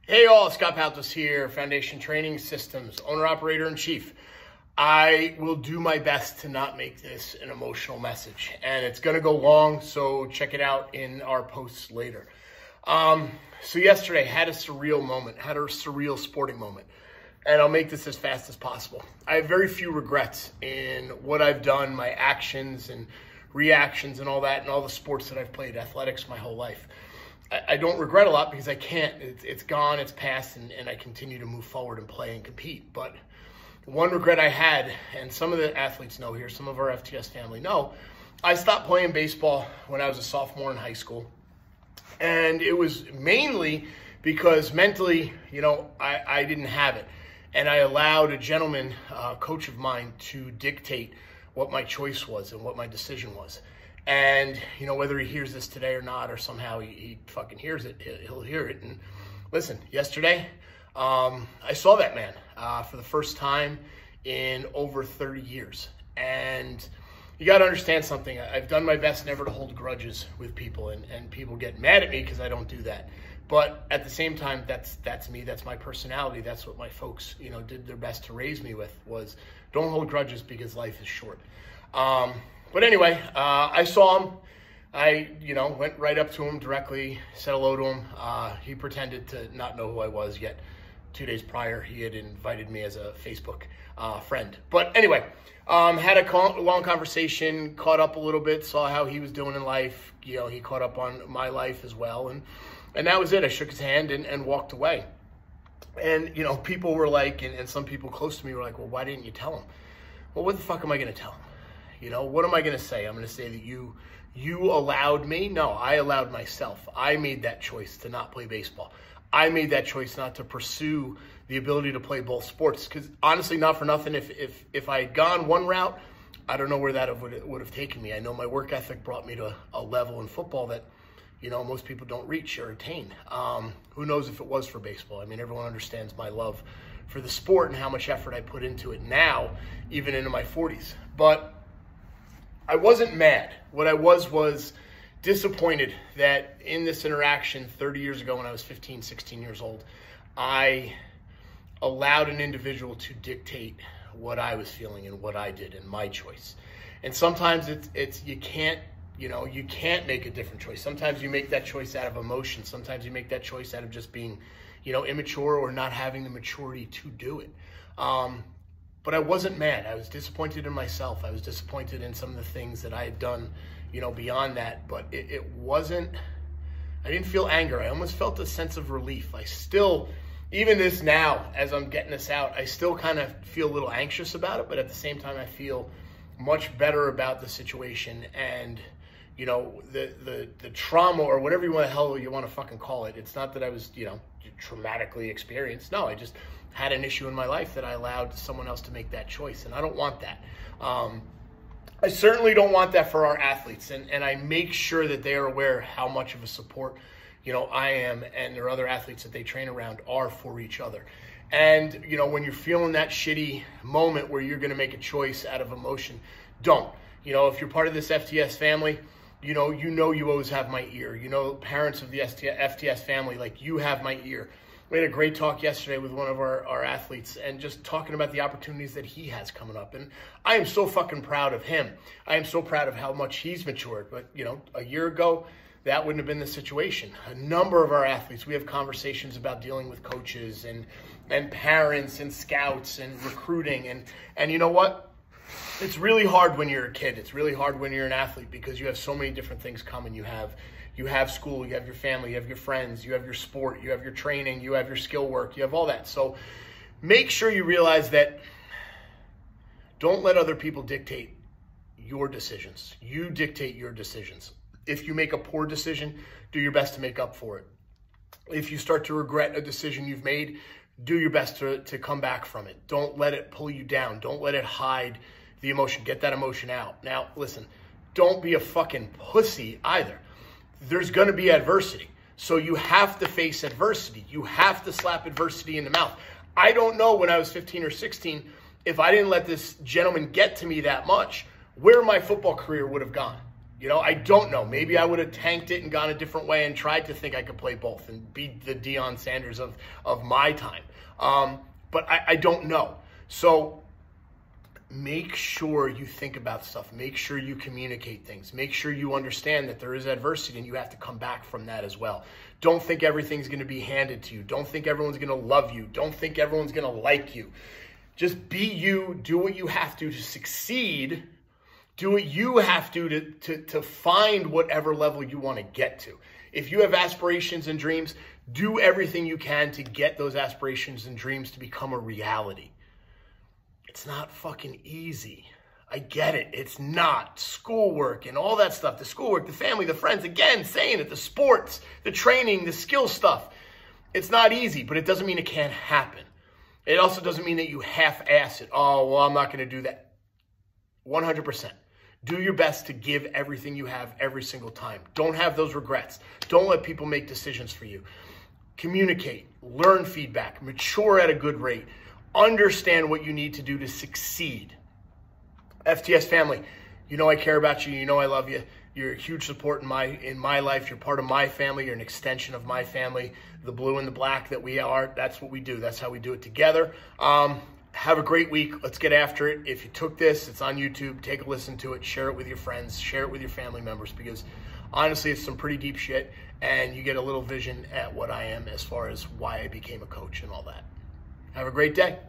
Hey all, Scott Paltos here, Foundation Training Systems, owner-operator-in-chief. I will do my best to not make this an emotional message, and it's going to go long, so check it out in our posts later. So yesterday, had a surreal moment, had a surreal sporting moment, and I'll make this as fast as possible. I have very few regrets in what I've done, my actions and reactions and all that, and all the sports that I've played, athletics, my whole life. I don't regret a lot because I can't. It's gone, it's past, and I continue to move forward and play and compete. But one regret I had, and some of the athletes know here, some of our FTS family know, I stopped playing baseball when I was a sophomore in high school. And it was mainly because mentally, I didn't have it. And I allowed a gentleman, coach of mine, to dictate what my choice was and what my decision was. And, whether he hears this today or not, or somehow he fucking hears it, he'll hear it. And listen, yesterday, I saw that man for the first time in over 30 years. And you got to understand something. I've done my best never to hold grudges with people, and people get mad at me because I don't do that. But at the same time, that's me. That's my personality. That's what my folks, did their best to raise me with, was don't hold grudges because life is short. But anyway, I saw him. I, went right up to him directly, said hello to him. He pretended to not know who I was yet. 2 days prior, he had invited me as a Facebook friend. But anyway, had a long conversation, caught up a little bit, saw how he was doing in life. He caught up on my life as well. And that was it. I shook his hand and walked away. And, people were like, and some people close to me were like, well, why didn't you tell him? Well, what the fuck am I going to tell him? What am I going to say? I'm going to say that you allowed me? No, I allowed myself. I made that choice to not play baseball. I made that choice not to pursue the ability to play both sports. Because honestly, not for nothing, if I had gone one route, I don't know where that would have taken me. I know my work ethic brought me to a level in football that, most people don't reach or attain. Who knows if it was for baseball? I mean, everyone understands my love for the sport and how much effort I put into it now, even into my 40s. But I wasn't mad. What I was disappointed that in this interaction 30 years ago when I was 15, 16 years old, I allowed an individual to dictate what I was feeling and what I did and my choice. And sometimes you can't make a different choice. Sometimes you make that choice out of emotion. Sometimes you make that choice out of just being, immature or not having the maturity to do it. But I wasn't mad. I was disappointed in myself. I was disappointed in some of the things that I had done, beyond that. But it wasn't, I didn't feel anger. I almost felt a sense of relief. I still, even this now, as I'm getting this out, I still kind of feel a little anxious about it. But at the same time, I feel much better about the situation. And, the trauma or whatever the hell you want to fucking call it. It's not that I was, traumatically experienced. No, I just had an issue in my life that I allowed someone else to make that choice. And I don't want that. I certainly don't want that for our athletes. And I make sure that they are aware how much of a support, I am and their other athletes that they train around are for each other. And, when you're feeling that shitty moment where you're going to make a choice out of emotion, don't. If you're part of this FTS family, you always have my ear. Parents of the FTS family, like, you have my ear. We had a great talk yesterday with one of our athletes and just talking about the opportunities that he has coming up. And I am so fucking proud of him. I am so proud of how much he's matured. But, a year ago, that wouldn't have been the situation. A number of our athletes, we have conversations about dealing with coaches and parents and scouts and recruiting. And you know what? It's really hard when you're a kid. It's really hard when you're an athlete because you have so many different things coming. You have school, you have your family, you have your friends, you have your sport, you have your training, you have your skill work, you have all that. So make sure you realize that don't let other people dictate your decisions. You dictate your decisions. If you make a poor decision, do your best to make up for it. If you start to regret a decision you've made, do your best to come back from it. Don't let it pull you down. Don't let it hide the emotion. Get that emotion out. Now, listen, don't be a fucking pussy either. There's going to be adversity. So you have to face adversity. You have to slap adversity in the mouth. I don't know when I was 15 or 16, if I didn't let this gentleman get to me that much, where my football career would have gone. You know, I don't know. Maybe I would have tanked it and gone a different way and tried to think I could play both and be the Deion Sanders of my time. But I don't know. So make sure you think about stuff. Make sure you communicate things. Make sure you understand that there is adversity and you have to come back from that as well. Don't think everything's going to be handed to you. Don't think everyone's going to love you. Don't think everyone's going to like you. Just be you. Do what you have to succeed. Do what you have to find whatever level you want to get to. If you have aspirations and dreams, do everything you can to get those aspirations and dreams to become a reality. It's not fucking easy. I get it. It's not. Schoolwork and all that stuff. The schoolwork, the family, the friends. Again, saying it. The sports, the training, the skill stuff. It's not easy, but it doesn't mean it can't happen. It also doesn't mean that you half-ass it. Oh, well, I'm not going to do that. 100%. Do your best to give everything you have every single time. Don't have those regrets. Don't let people make decisions for you. Communicate. Learn feedback. Mature at a good rate. Understand what you need to do to succeed. FTS family, you know I care about you. You know I love you. You're a huge support in my life. You're part of my family. You're an extension of my family. The blue and the black that we are, that's what we do. That's how we do it together. Have a great week. Let's get after it. If you took this, it's on YouTube. Take a listen to it. Share it with your friends. Share it with your family members because honestly, it's some pretty deep shit and you get a little vision at what I am as far as why I became a coach and all that. Have a great day.